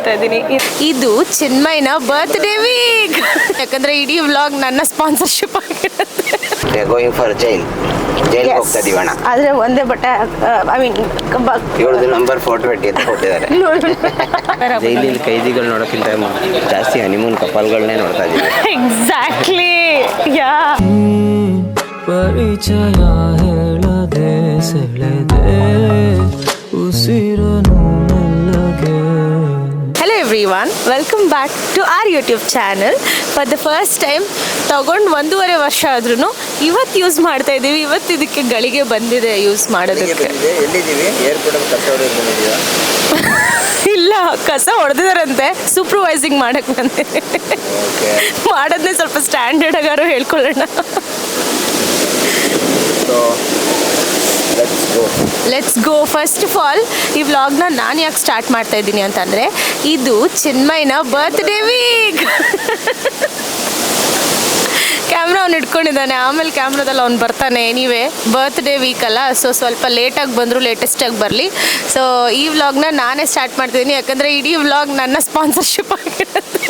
ಮಾಡ್ತಾ ಇದ್ದೀನಿ. ಇದು ಚಿನ್ಮಯ್ನ ಬರ್ತ್ಡೇ ವೀಕ್. ಯಾಕಂದ್ರೆ ಇಡೀ ವ್ಲಾಗ್ ನನ್ನ ಸ್ಪಾನ್ಸರ್ಶಿಪ್ ಆಗಿರುತ್ತೆ. ಗೋಯಿಂಗ್ ಫಾರ್ ಜೈಲ್ ಹೋಗ್ತಾ ಇದೀವಣ್ಣ. ಆದ್ರೆ ಒಂದೇ ಬಟ್ಟೆ ಐ ಮೀನ್ ಇವಳದು ನಂಬರ್ 420 ಅಂತ ಕೊಟ್ಟಿದ್ದಾರೆ. ಜೈಲಲ್ಲಿ ಕೈದಿಗಳು ನೋಡೋಕ್ಕಿಂತ ಜಾಸ್ತಿ ಹನಿಮೂನ್ ಕಪಲ್ಗಳನ್ನೇ ನೋಡ್ತಾ ಇದೀವಿ. Exactly yeah. ಪರಿಚಯ ಹೇಳದೆ ಸೆಳೆದೆ ಉಸಿರನು ಮೆಲ್ಲಗೆ. Hello everyone, welcome back to our YouTube channel. For the first time ತಗೊಂಡು 1.5 ವರ್ಷ ಆದ್ರೂ ಇವತ್ತು ಯೂಸ್ ಮಾಡ್ತಾ ಇದ್ದೀವಿ. ಇವತ್ತು ಇದಕ್ಕೆ ಗಳಿಗೆ ಬಂದಿದೆ ಯೂಸ್ ಮಾಡೋದಕ್ಕೆ. ಎಲ್ಲಿದ್ದೀವಿ? ಏರ್ಪೋರ್ಟ್ ಕಸ ಹೊಡೆದಿದ್ದೀರಾ? ಇಲ್ಲ, ಕಸ ಹೊಡೆದಿದಾರಂತೆ. ಸೂಪರ್ವೈಸಿಂಗ್ ಮಾಡಕ್ಕೆ ಬಂದೆ. ಮಾಡೋದನ್ನೇ ಸ್ವಲ್ಪ ಸ್ಟ್ಯಾಂಡರ್ಡ್ ಆಗಾರು ಹೇಳ್ಕೊಳ್ಳೋಣ. Let's go. First of all ಈ ವ್ಲಾಗ್ನ ನಾನು ಯಾಕೆ ಸ್ಟಾರ್ಟ್ ಮಾಡ್ತಾ ಇದ್ದೀನಿ ಅಂತಂದರೆ, ಇದು ಚಿನ್ಮಯ್ನ ಬರ್ತ್ಡೇ ವೀಕ್. ಕ್ಯಾಮ್ರಾ ಅವ್ನು ಇಟ್ಕೊಂಡಿದ್ದಾನೆ, ಆಮೇಲೆ ಕ್ಯಾಮ್ರಾದಲ್ಲಿ ಅವ್ನು ಬರ್ತಾನೆ. ಎನಿವೇ ಬರ್ತ್ಡೇ ವೀಕ್ ಅಲ್ಲ, ಸೊ ಸ್ವಲ್ಪ ಲೇಟಾಗಿ ಬಂದರೂ ಲೇಟೆಸ್ಟಾಗಿ ಬರಲಿ. ಸೊ ಈ ವ್ಲಾಗ್ನ ನಾನೇ ಸ್ಟಾರ್ಟ್ ಮಾಡ್ತಿದ್ದೀನಿ, ಯಾಕಂದರೆ ಇಡೀ ವ್ಲಾಗ್ ನನ್ನ ಸ್ಪಾನ್ಸರ್ಶಿಪ್ ಆಗಿರುತ್ತೆ.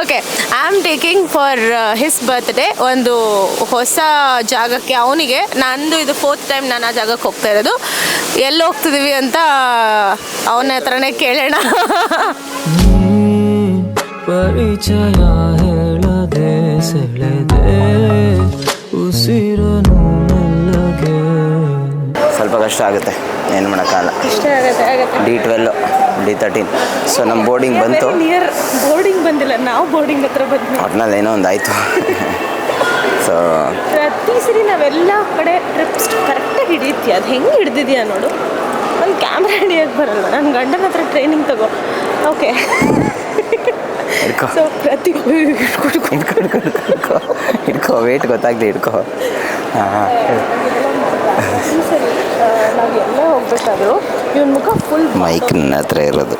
Okay, I am taking for his birthday ಒಂದು ಹೊಸ ಜಾಗಕ್ಕೆ. ಅವನಿಗೆ ನಂದು ಇದು 4th ಟೈಮ್ ನಾನು ಆ ಜಾಗಕ್ಕೆ ಹೋಗ್ತಾ ಇರೋದು. ಎಲ್ಲಿ ಹೋಗ್ತಿದ್ದೀವಿ ಅಂತ ಅವನ ಹತ್ರನೇ ಕೇಳೋಣ. ಪರಿಚಯ ಹೇಳದೆ ಸೆಳೆದೆ ಉಸಿರನು ಮೆಲ್ಲಗೆ. ಸ್ವಲ್ಪ ಕಷ್ಟ ಆಗುತ್ತೆ, ಏನು ಮಾಡೋಕ್ಕಾಗಲ್ಲ. D12 D13. ಸೊ ನಮ್ಮ ಬೋರ್ಡಿಂಗ್ ಬಂತು. ಬೋರ್ಡಿಂಗ್ ಬಂದಿಲ್ಲ, ನಾವು ಬೋರ್ಡಿಂಗ್ ಹತ್ರ ಬಂದ್ವಿ. ಒಟ್ನಲ್ಲಿ ಏನೋ ಒಂದು ಆಯಿತು. ಸೊ ಪ್ರತಿ ಸರಿ ನಾವೆಲ್ಲ ಕಡೆ ಟ್ರಿಪ್ಸ್ ಕರೆಕ್ಟಾಗಿ ಹಿಡಿಯುತ್ತೀಯ. ಅದು ಹೆಂಗೆ ಹಿಡ್ದಿದ್ಯಾ ನೋಡು. ಒಂದು ಕ್ಯಾಮ್ರಾ ಹಿಡಿಯೋಕ್ಕೆ ಬರಲ್ಲ. ನನ್ನ ಗಂಡನ ಹತ್ರ ಟ್ರೈನಿಂಗ್ ತಗೋ. ಓಕೆ, ಸೊ ಪ್ರತಿ ಹಿಡ್ಕೋ, ವೇಟ್ ಗೊತ್ತಾಗ್ಲಿ, ಹಿಡ್ಕೋ. ಸರಿ, ನಾವು ಎಲ್ಲ ಹೋಗ್ಬೇಕಾದ್ರು ಇವನ್ ಮುಖ ಫುಲ್ ಮೈಕ್ ನನ್ನ ಹತ್ರ ಇರೋದು.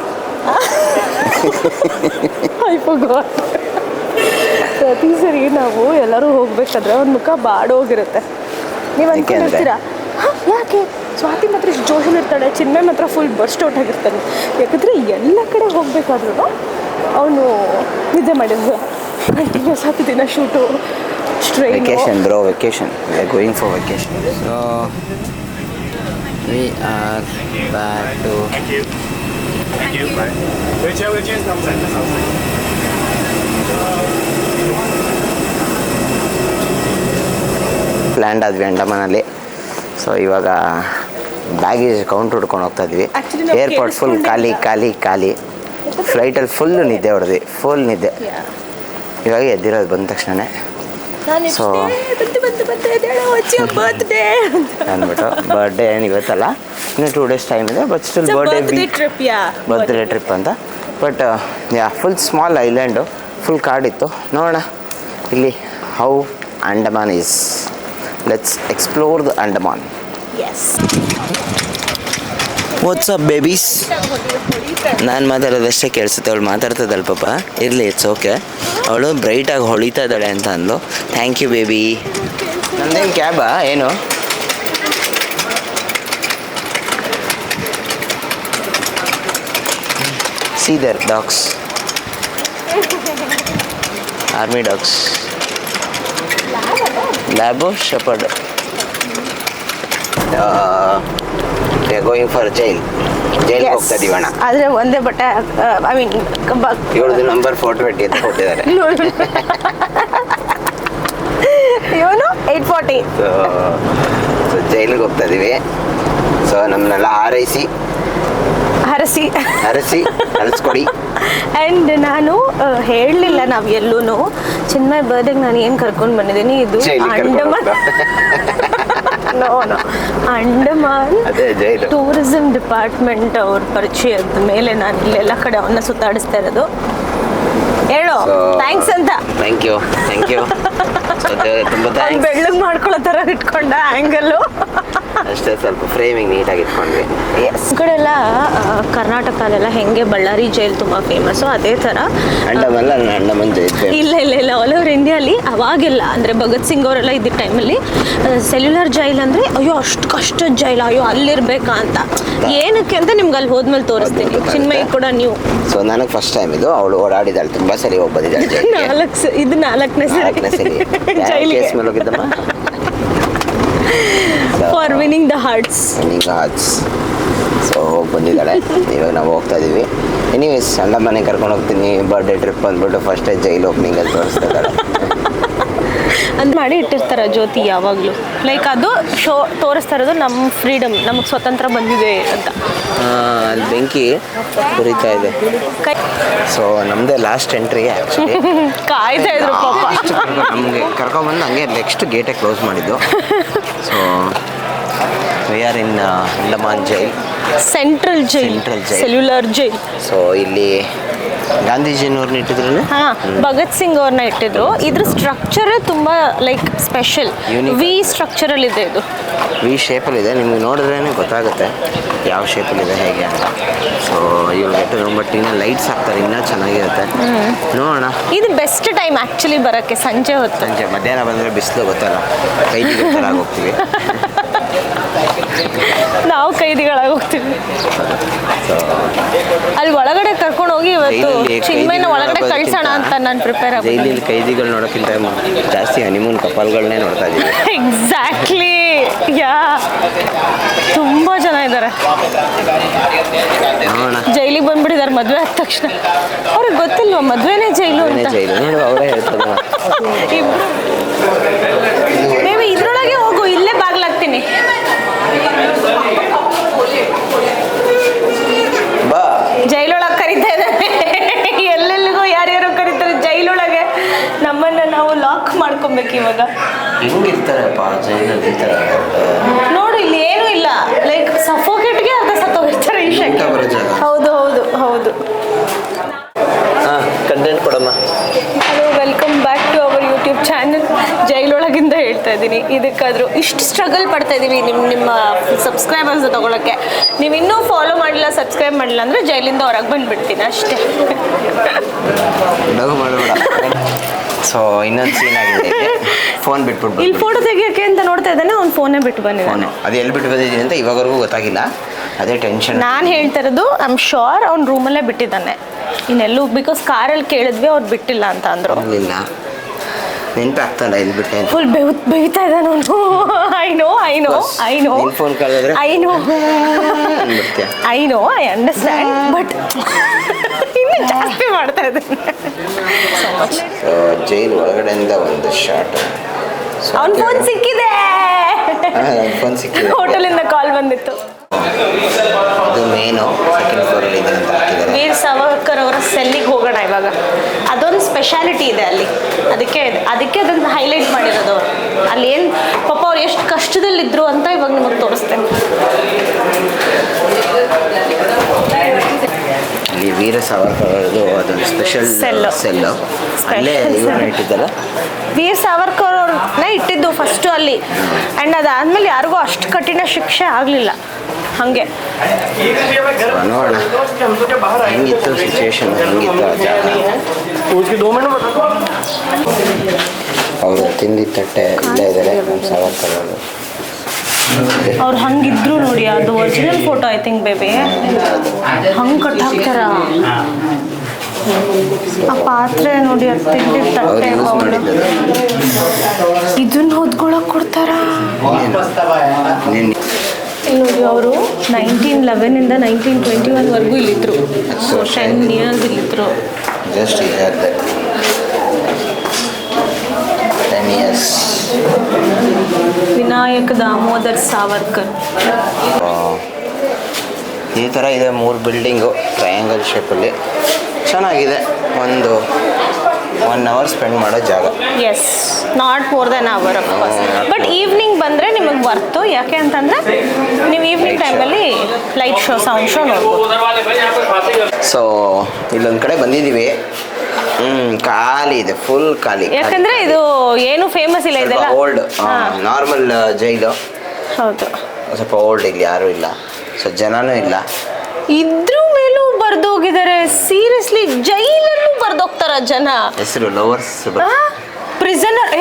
ಪ್ರತಿ ಸರಿ ನಾವು ಎಲ್ಲರೂ ಹೋಗ್ಬೇಕಾದ್ರೆ ಅವ್ನ ಮುಖ ಬಾಡೋಗಿರುತ್ತೆ. ನೀವು ಅನ್ಕೊಂಡಿರ್ತೀರಾ ಯಾಕೆ ಸ್ವಾತಿ ಮಾತ್ರ ಇಷ್ಟು ಜೋಶಲ್ಲಿ ಇರ್ತಾಳೆ, ಚಿನ್ಮಯ್ ಮಾತ್ರ ಫುಲ್ ಬರ್ಸ್ಟ್ ಔಟ್ ಆಗಿರ್ತಾನೆ. ಯಾಕಂದರೆ ಎಲ್ಲ ಕಡೆ ಹೋಗಬೇಕಾದ್ರೂ ಅವನು ನಿದ್ದೆ ಮಾಡಿದ್ರು. ಕಂಟಿನ್ಯೂಸ್ 10 ದಿನ shoot, strain. Vacation bro, vacation. We are going for vacation. So we are back to. Thank you. Bye. Wheelchair. Planned ಆದ್ವಿ ಅಂಡಮಾನಲ್ಲಿ. ಸೊ ಇವಾಗ ಬ್ಯಾಗೇಜ್ ಕೌಂಟ್ ಹುಡ್ಕೊಂಡು ಹೋಗ್ತಾ ಇದ್ವಿ. ಏರ್ಪೋರ್ಟ್ ಫುಲ್ ಖಾಲಿ. ಫ್ಲೈಟಲ್ಲಿ ಫುಲ್ ನಿದ್ದೆ ಹೊಡೆದ್ವಿ, ಫುಲ್ ನಿದ್ದೆ. ಇವಾಗ ಎದ್ದಿರೋದು ಬಂದ ತಕ್ಷಣ. ಸೊ ಅಂದ್ಬಿಟ್ಟು ಬರ್ಡೇ ಏನು ಇವತ್ತಲ್ಲ, ಇನ್ನು 2 days ಟೈಮ್ ಇದೆ. ಬಟ್ ಸ್ಟಿಲ್ ಬರ್ಡೇ ಟ್ರಿಪ್ ಅಂತ. But yeah, full small island, full ಕಾಡಿತ್ತು. ನೋಡೋಣ ಇಲ್ಲಿ how Andaman is. Let's explore the Andaman. What's up babies. ನಾನು ಮಾತಾಡೋದಷ್ಟೇ ಕೇಳಿಸುತ್ತೆ, ಅವಳು ಮಾತಾಡ್ತದಲ್ಲ ಪಾಪ. ಇರಲಿ, ಇಟ್ಸ್ ಓಕೆ. ಅವಳು ಬ್ರೈಟಾಗಿ ಹೊಳಿತಾ ಇದ್ದಾಳೆ ಅಂತ ಅಂದ್ಲು. Thank you baby. ನಮ್ದೇನು ಕ್ಯಾಬಾ ಏನು? See there, dogs. Army dogs. Labo, shepherd. We are going for jail. Jail ಹೋಗ್ತಾ ಇದೀವಣ್ಣ. ಆದ್ರೆ ಒಂದೇ ಬಟ್ಟೆ ಐ ಮೀನ್ ಇವಳದು ನಂಬರ್ 420 ಅಂತ ಕೊಟ್ಟಿದ್ದಾರೆ. ಇವನು 840. ಸೊ ಜೈಲಿಗೆ ಹೋಗ್ತಾ ಇದೀವಿ. ಸೊ ನಮ್ಮನ್ನೆಲ್ಲ ಹರಸಿ ಕಳಿಸ್ಕೊಡಿ. ಆ್ಯಂಡ್ ನಾನು ಹೇಳಲಿಲ್ಲ ನಾವು ಎಲ್ಲೂ. ಚಿನ್ಮಯ್ ಬರ್ಡೇಗೆ ನಾನು ಏನು ಕರ್ಕೊಂಡು ಬಂದಿದ್ದೀನಿ, ಇದು ಅಂಡಮಾನ್ ಟೂರಿಸಂ ಡಿಪಾರ್ಟ್ಮೆಂಟ್ ಅವ್ರ ಪರಿಚಯದ ಮೇಲೆ ನಾನು ಇಲ್ಲೆಲ್ಲ ಕಡೆ ಅವನ್ನ ಸುತ್ತಾಡಿಸ್ತಾ ಇರೋದು. ಹೇಳು ಥ್ಯಾಂಕ್ಸ್ ಅಂತ. ಥ್ಯಾಂಕ್ ಯು ತುಂಬ ಥ್ಯಾಂಕ್ಸ್. ಬೆಳ್ಳಗೆ ಮಾಡ್ಕೊಳ್ಳೋ ಥರ ಇಟ್ಕೊಂಡ ಆ್ಯಂಗಲ್ಲು. ಅಷ್ಟೇ ಸ್ವಲ್ಪ ಫ್ರೇಮಿಂಗ್ ನೀಟಾಗಿ ಇಟ್ಕೊಂಡ್ವಿ. ಈ ಕಡೆ ಎಲ್ಲ ಕರ್ನಾಟಕದೆಲ್ಲ ಹೆಂಗೆ ಬಳ್ಳಾರಿ ಜೈಲ್ ತುಂಬ ಫೇಮಸ್ಸು ಅದೇ ಥರ ಅಂಡಮಲ್ಲ ಅಂಡಮನ್ ಜೈಲ್. ಇಲ್ಲ ಆಲ್ ಓವರ್ ಇಂಡಿಯಾಲಿ ಅವಾಗೆಲ್ಲ ಅಂದರೆ ಭಗತ್ ಸಿಂಗ್ ಅವರೆಲ್ಲ ಇದ್ದ ಟೈಮಲ್ಲಿ ಸೆಲ್ಯುಲರ್ ಜೈಲ್ ಅಂದರೆ ಅಯ್ಯೋ ಅಷ್ಟು ಕಷ್ಟದ ಜೈಲ್, ಅಯ್ಯೋ ಅಲ್ಲಿರ್ಬೇಕಾ ಅಂತ. ಏನಕ್ಕೆ ಅಂತ ನಿಮ್ಗೆ ಅಲ್ಲಿ ಹೋದ್ಮೇಲೆ ತೋರಿಸ್ತೀನಿ. ಚಿನ್ಮಯಿ ಕೂಡ ನೀವು. ಸೊ ನನಗೆ ಫಸ್ಟ್ ಟೈಮ್ ಇದು. ಅವಳು ಓಡಾಡಿದಾಳೆ, ತುಂಬ ಸರಿ ಹೋಗಿ ಬಂದಿದ್ದಾಳೆ ಜೈಲಿಗೆ. ಇದು ನಾಲ್ಕನೇ ಸರಿ ಜೈಲಿಗೆ ಮೇಲೆ ಹೋಗಿದ್ದಮ್ಮ. For winning the hearts. So ಹೋಗಿ ಬಂದಿದ್ದಾಳೆ. ಇವಾಗ ನಾವು ಹೋಗ್ತಾ ಇದ್ದೀವಿ. ಎನಿವೇಸ್ ಅಂಡಮಾನೆ ಕರ್ಕೊಂಡು ಹೋಗ್ತೀನಿ, ಬರ್ಡೇ ಟ್ರಿಪ್ ಅಂದ್ಬಿಟ್ಟು ಫಸ್ಟೇ ಜೈಲ್ ಓಪನಿಂಗ್ ಅಲ್ಲಿ ತೋರಿಸ್ತಾ ಇದ್ದಾಳೆ. ಅಂತ ಮಾಡಿ ಇಟ್ಟಿರ್ತಾರೆ ಜ್ಯೋತಿ ಯಾವಾಗಲೂ. ಲೈಕ್ ಅದು ಶೋ ತೋರಿಸ್ತಾ ಇರೋದು ನಮ್ಮ ಫ್ರೀಡಮ್, ನಮಗೆ ಸ್ವತಂತ್ರ ಬಂದಿದೆ ಅಂತ. ಅಲ್ಲಿ ಬೆಂಕಿ ಉರಿತಾ ಇದೆ. ಸೊ ನಮ್ಮದೇ ಲಾಸ್ಟ್ ಎಂಟ್ರಿ ಆ್ಯಕ್ಚುಲಿ. ಕಾಯ್ತಾ ಇದ್ರು ಪಾಪ. ನಮಗೆ ಕರ್ಕೊಂಡ್ಬಂದು ಹಂಗೆ ನೆಕ್ಸ್ಟ್ ಗೇಟೇ ಕ್ಲೋಸ್ ಮಾಡಿದ್ದು. So we are in Andaman jail, central jail, cellular jail. So ಇಲ್ಲಿ ಗಾಂಧೀಜಿನವ್ರನ್ನ ಇಟ್ಟಿದ್ರು. ಭಗತ್ ಸಿಂಗ್ ಅವ್ರನ್ನ ಇಟ್ಟಿದ್ರು. ಇದ್ರ ಸ್ಟ್ರಕ್ಚರ್ ತುಂಬಾ ಲೈಕ್ ಸ್ಪೆಷಲ್, ವಿ ಸ್ಟ್ರಕ್ಚರಲ್ಲಿ ಇದೆ. ಇದು ವಿ ಶೇಪಲ್ಲಿದೆ. ನಿಮ್ಗೆ ನೋಡಿದ್ರೇ ಗೊತ್ತಾಗುತ್ತೆ ಯಾವ ಶೇಪಲ್ಲಿದೆ ಹೇಗೆ ಅಂತ. ಸೊ ಇವಾಗ ಇಟ್ಟಿದ್ರು. ಬಟ್ ಇನ್ನೂ ಲೈಟ್ಸ್ ಹಾಕ್ತಾರೆ, ಇನ್ನೂ ಚೆನ್ನಾಗಿರುತ್ತೆ. ನೋಡೋಣ. ಇದು ಬೆಸ್ಟ್ ಟೈಮ್ ಆ್ಯಕ್ಚುಲಿ ಬರೋಕ್ಕೆ, ಸಂಜೆ ಹೊತ್ತು. ಸಂಜೆ ಮಧ್ಯಾಹ್ನ ಬಂದರೆ ಬಿಸಿಲು ಗೊತ್ತಲ್ಲ, ಕೈದಿಗಳಾಗಿ ಹೋಗ್ತೀವಿ. ನಾವು ಕೈದಿಗಳಾಗಿ ಹೋಗ್ತೀವಿ. ಅಲ್ಲಿ ಒಳಗಡೆ ಕರ್ಕೊಂಡು ಹೋಗಿ ಇವತ್ತು ಚಿನ್ಮಯ್ಯನ ಒಳಗಡೆ ಕಳ್ಸೋಣ ಅಂತ ನಾನು ಪ್ರಿಪೇರ್ ಆಗಿ. ಜೈಲಲ್ಲಿ ಕೈದಿಗಳು ನೋಡೋಕ್ಕಿಂತ ಜಾಸ್ತಿ ಹನಿಮೂನ್ ಕಪಲ್ಗಳನ್ನೇ ನೋಡ್ತಾ ಇದ್ದೀವಿ. ಎಕ್ಸಾಕ್ಟ್ಲಿ, ಯಾ ತುಂಬ ಜನ ಇದ್ದಾರೆ. ಜೈಲಿಗೆ ಬಂದ್ಬಿಟ್ಟಿದ್ದಾರೆ ಮದುವೆ ಆದ ತಕ್ಷಣ. ಅವ್ರಿಗೆ ಗೊತ್ತಿಲ್ವಾ ಮದುವೆನೇ ಜೈಲು ಅಂತ. ಜೈಲು ನೋಡು, ಅವರೇ ಹೇಳ್ತಾರೆ. ಇಬ್ರು ಮೇಬಿ ಇದ್ರೊಳಗೆ ಹೋಗು, ಇಲ್ಲೇ ಬಾಗ್ಲಾಗ್ತೀನಿ. ಬಾ. ಜೈಲೊಳಗೆ ಕರಿತಾ ಇದ್ದಾರೆ. ಎಲ್ಲೆಲ್ಲಿಗೂ ಯಾರ್ಯಾರು ಕರೀತಾರೆ ಜೈಲೊಳಗೆ. ನಮ್ಮನ್ನ ನಾವು ಲಾಕ್ ಮಾಡ್ಕೊಬೇಕು ಇವಾಗ. ಹೆಂಗಿರ್ತಾರಪ್ಪ ಜೈಲಲ್ಲಿ? ನೋಡು ಇಲ್ಲಿ ಏನೂ ಇಲ್ಲ, ಲೈಕ್ ಸಫೋಕೇಟ್ಗೆ ಅರ್ಧ ಸತ್ತೋಗಿರ್ತಾರೆ ಈ ಶೆಕೆ. ಹೌದು ಹೌದು ಹೌದು. ಕಂಟೆಂಟ್ ಕೊಡಮ್ಮ. Hello, welcome back to our YouTube channel. ಜೈಲೊಳಗಿಂದ ಹೇಳ್ತಾ ಇದ್ದೀನಿ. ಇದಕ್ಕಾದರೂ ಇಷ್ಟು ಸ್ಟ್ರಗಲ್ ಪಡ್ತಾ ಇದ್ದೀವಿ ನಿಮ್ಮ ಸಬ್ಸ್ಕ್ರೈಬರ್ಸ್ ತೊಗೊಳಕ್ಕೆ. ನೀವು ಇನ್ನೂ ಫಾಲೋ ಮಾಡಿಲ್ಲ, ಸಬ್ಸ್ಕ್ರೈಬ್ ಮಾಡಿಲ್ಲ ಅಂದರೆ ಜೈಲಿಂದ ಹೊರಗೆ ಬಂದುಬಿಡ್ತೀನಿ ಅಷ್ಟೇ. ಸೊ ಇನ್ನೊಂದು ಸೀನ್ ಆಗಿದೆ. ಫೋನ್ ಬಿಟ್ಬಿಟ್ಟು ಇಲ್ಲಿ ಫೋಟೋ ತೆಗಿಯೋಕ್ಕೆ ಅಂತ ನೋಡ್ತಾ ಇದ್ದಾನೆ, ಅವ್ನು ಫೋನೇ ಬಿಟ್ಟು ಬಂದಿದ್ದಾನೆ. ಅದು ಎಲ್ಲಿ ಬಿಟ್ಟು ಬಂದಿದ್ದೀನಿ ಅಂತ ಇವಾಗವರೆಗೂ ಗೊತ್ತಾಗಿಲ್ಲ. ಅದೇ ಟೆನ್ಷನ್. ನಾನು ಹೇಳ್ತಾ ಇರೋದು ಐ ಆಮ್ ಶೋರ್ ಅವ್ನು ರೂಮಲ್ಲೇ ಬಿಟ್ಟಿದ್ದಾನೆ ಇನ್ನೆಲ್ಲೂ. ಬಿಕಾಸ್ ಕಾರಲ್ಲಿ ಕೇಳಿದ್ವಿ, ಅವ್ರು ಬಿಟ್ಟಿಲ್ಲ ಅಂತ ಅಂದರು. ಇಲ್ಲ ನೆನಪಾಗ್ತಲ್ಲ ಇಲ್ಲಿ ಬಿಟ್ಟೆ. ಫುಲ್ ಬೇಯ್ತಾ ಇದ್ದಾನೆ ಅವನು. ಫೋನ್ ಕಾಲಿದ್ರೆ ಐ ಅಂಡರ್ಸ್ಟ್ಯಾಂಡ್, ಬಟ್ ಇನ್ನೂ ಜಾಸ್ತಿ ಮಾಡ್ತಾ ಇದ್ದಾನೆ. ಜೈಲ್ ಒಳಗಡೆಯಿಂದ ಒಂದು ಶಾರ್ಟ್. ಅವ್ನ ಫೋನ್ ಸಿಕ್ಕಿದೆ. ಹೋಟೆಲಿಂದ ಕಾಲ್ ಬಂದಿತ್ತು. ಇದು ಮೇನು ಸೆಕೆಂಡ್ ಫ್ಲೋರಲ್ಲಿ ಇದೆ ಅಂತ ಹಾಕಿದ್ದಾರೆ. ವೀರ್ ಸಾವರ್ಕರ್ ಅವರ ಸೆಲ್ಲಿಗೆ ಹೋಗೋಣ ಇವಾಗ. ಅದೊಂದು ಸ್ಪೆಷಾಲಿಟಿ ಇದೆ ಅಲ್ಲಿ, ಅದಕ್ಕೆ ಅದನ್ನು ಹೈಲೈಟ್ ಮಾಡಿರೋದು ಅವರು. ಅಲ್ಲಿ ಏನು ಪಾಪ ಅವ್ರು ಎಷ್ಟು ಕಷ್ಟದಲ್ಲಿದ್ದರು ಅಂತ ಇವಾಗ ನಿಮಗೆ ತೋರಿಸ್ತೇನೆ. ಇಲ್ಲಿ ವೀರ ಸಾವರ್ಕರ್ ಅವರದು ಅದೊಂದು ಸ್ಪೆಷಲ್ ಸೆಲ್ಲು ಅಲ್ಲೇ ಇವ್ರನ್ನ ಇಟ್ಟಿದ್ದಲ್ಲ. ವೀರ್ ಸಾವರ್ಕರ್ ಅವ್ರನ್ನ ಇಟ್ಟಿದ್ದು ಫಸ್ಟು ಅಲ್ಲಿ. ಆ್ಯಂಡ್ ಅದಾದಮೇಲೆ ಯಾರಿಗೂ ಅಷ್ಟು ಕಠಿಣ ಶಿಕ್ಷೆ ಆಗಲಿಲ್ಲ. ಹಾಗೆ ನೋಡೋಣ ಹೆಂಗಿತ್ತು ಸಿಚುವೇಶನ್, ಹೆಂಗಿತ್ತು ಆ ಜಾಗ. ಅವರು ತಿಂದಿದ್ದ ತಟ್ಟೆ ಇಲ್ಲೇ ಇದ್ದಾರೆ ನಮ್ಮ ಸಾವರ್ಕರ್ ಅವರು. ಅವ್ರು ಹಂಗಿದ್ರು ನೋಡಿ, ಅದು original photo I think baby. ಹಂಗೆ ಕಟ್ ಹಾಕ್ತಾರ ಆ ಪಾತ್ರೆ ನೋಡಿ, ಅದು ತಿಂದಿದ್ದ ತಟ್ಟೆ ಇದನ್ನ ಹೊದ್ಕೊಳಕ್ ಕೊಡ್ತಾರ ನೋಡಿ. ಅವರು 1911 1921 ಇಲ್ಲಿದ್ರು. ಸೊ 10 years ಇಲ್ಲಿದ್ರು. Just 10 years. ವಿನಾಯಕ್ ದಾಮೋದರ್ ಸಾವರ್ಕರ್. ಈ ಥರ ಇದೆ 3 ಬಿಲ್ಡಿಂಗು ಟ್ರಯಾಂಗಲ್ ಶೇಪಲ್ಲಿ. ಚೆನ್ನಾಗಿದೆ. ಒಂದು 1 hour ಸ್ಪೆಂಡ್ ಮಾಡೋ ಜಾಗ. Yes, not more than hour of course. But evening ಬಂದರೆ ನಿಮಗೆ ವರ್ತು. ಯಾಕೆ ಅಂತಂದರೆ ನೀವು ಈವ್ನಿಂಗ್ ಟೈಮಲ್ಲಿ ಲೈಟ್ ಶೋ, ಸೌಂಡ್ ಶೋ ನೋಡ್ಬೋದು. ಸೊ ಇಲ್ಲೊಂದು ಕಡೆ ಬಂದಿದ್ದೀವಿ. ಖಾಲಿ ಇದೆ, ಫುಲ್ ಖಾಲಿ. ಯಾಕಂದರೆ ಇದು ಏನು ಫೇಮಸ್ ಇಲ್ಲ, ಇದೆಲ್ಲ ಓಲ್ಡ್ ನಾರ್ಮಲ್ ಜೈಲು. ಹೌದು. ಸ್ವಲ್ಪ ಓಲ್ಡ್ ಇಲ್ಲಿ ಯಾರೂ ಇಲ್ಲ, ಸೊ ಜನನೂ ಇಲ್ಲ. ಇದ್ರ ಮೇಲೂ ಬರ್ದೋಗಿದ್ದಾರೆ. ಸೀರಿಯಸ್ಲಿ ಜೈಲಲ್ಲೂ ಬರ್ದೋಗ್ತಾರ ಜನ. ಹೆಸರು lovers. Prisoner,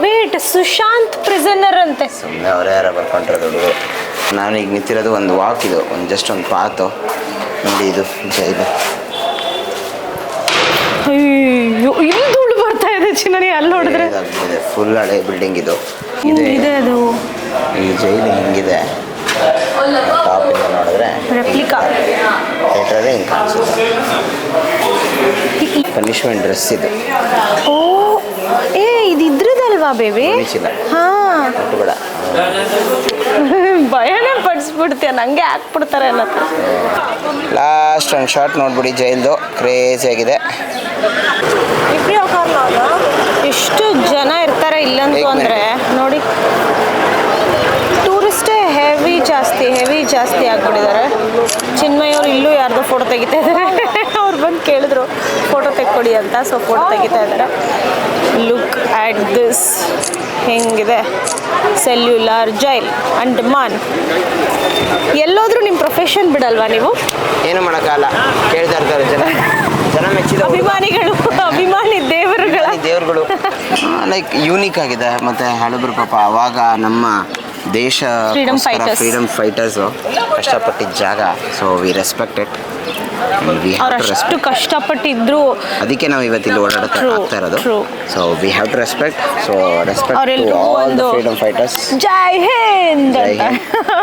wait, Sushant prisoner ಅಂತೆ. ಸುಮ್ಮನೆ ಅವರೇ ಯಾರ ಬರ್ಕೊಂಡಿರೋದು ಹುಡುಗರು. ನಾನು ಈಗ ನಿಂತಿರೋದು ಒಂದು ವಾಕ್, ಇದು ಜಸ್ಟ್ ಒಂದು ಪಾತು ನೋಡಿ. ಇದು ಜೈಲು. ಅಯ್ಯೋ, ಇಲ್ಲಿ ಧೂಳು ಬರ್ತಾ ಇದೆ ಚಿನ್ನನಿ, ಅಲ್ಲಿ ನೋಡಿದ್ರೆ. ಫುಲ್ ಹಳೆ ಬಿಲ್ಡಿಂಗ್ ಇದು. ಇದೆ ಅದು ಈ ಜೈಲು ಹಿಂಗಿದೆ, ಟಾಪಿಂದ ನೋಡಿದ್ರೆ ರೆಪ್ಲಿಕಾ. ಥಿಯೇಟ್ರಲ್ಲಿ ಹಿಂಗೆ ಕಾಣಿಸುತ್ತೆ. ಪನಿಷ್ಮೆಂಟ್ ಡ್ರೆಸ್ ಇದು. ಓ ಇದು ಇದ್ರದಲ್ವಾ ಬೇಬಿ? ಕಾಣಿಸಿಲ್ಲ. ಹಾ ಬೇಡ, ಭಯನೇ ಪಡಿಸ್ಬಿಡ್ತೀಯ, ನಂಗೆ ಹಾಕ್ಬಿಡ್ತಾರೆ ಅನ್ನತ್ತೆ. ಲಾಸ್ಟ್ ಒಂದು ಶಾರ್ಟ್ ನೋಡ್ಬಿಡಿ ಜೈಲ್ದು, ಕ್ರೇಜಿ ಆಗಿದೆ. ಎಷ್ಟು ಜನ ಇರ್ತಾರೆ ಇಲ್ಲಂತೂ ಅಂದರೆ ನೋಡಿ. ಟೂರಿಸ್ಟೇ ಹೆವಿ ಜಾಸ್ತಿ ಆಗ್ಬಿಟ್ಟಿದ್ದಾರೆ. ಚಿನ್ಮಯ್ ಅವ್ರು ಇಲ್ಲೂ ಯಾರ್ದೋ ಫೋಟೋ ತೆಗಿತಾ ಇದ್ದಾರೆ. ಅವ್ರು ಬಂದು ಕೇಳಿದ್ರು ಫೋಟೋ ತೆಕ್ಕೊಡಿ ಅಂತ, ಸೊ ಫೋಟೋ ತೆಗಿತಾ ಇದ್ದಾರೆ. ಲುಕ್ ಆಟ್ ದಿಸ್, ಹೆಂಗಿದೆ ಸೆಲ್ಯುಲಾರ್ ಜೈಲ್ ಅಂಡಮಾನ್. ಎಲ್ಲೋದ್ರೂ ನಿಮ್ಮ ಪ್ರೊಫೆಷನ್ ಬಿಡಲ್ವಾ ನೀವು? ಏನು ಮಾಡೋಕ್ಕಾಗಲ್ಲ, ಕೇಳ್ತಾ ಇರ್ತಾರೆ ಜನ ಮೆಚ್ಚಿದ ಅಭಿಮಾನಿ ದೇವರುಗಳು. ಲೈಕ್ ಯೂನಿಕ್ ಆಗಿದೆ. ಮತ್ತು ಹಳಬರು ಪಾಪ ಅವಾಗ ನಮ್ಮ ದೇಶ ಫ್ರೀಡಮ್ ಫೈಟರ್ಸು ಕಷ್ಟಪಟ್ಟಿದ್ದ ಜಾಗ. So we respect it. ಅವರಷ್ಟು ಕಷ್ಟಪಟ್ಟಿದ್ರು, ಅದಕ್ಕೆ ನಾವು ಇವತ್ತಿಲ್ಲಿ ಓಡಾಡ್ತಾ ಆಗ್ತಾ ಇರೋದು. So we have to respect. So respect to all the freedom fighters. Jai Hind.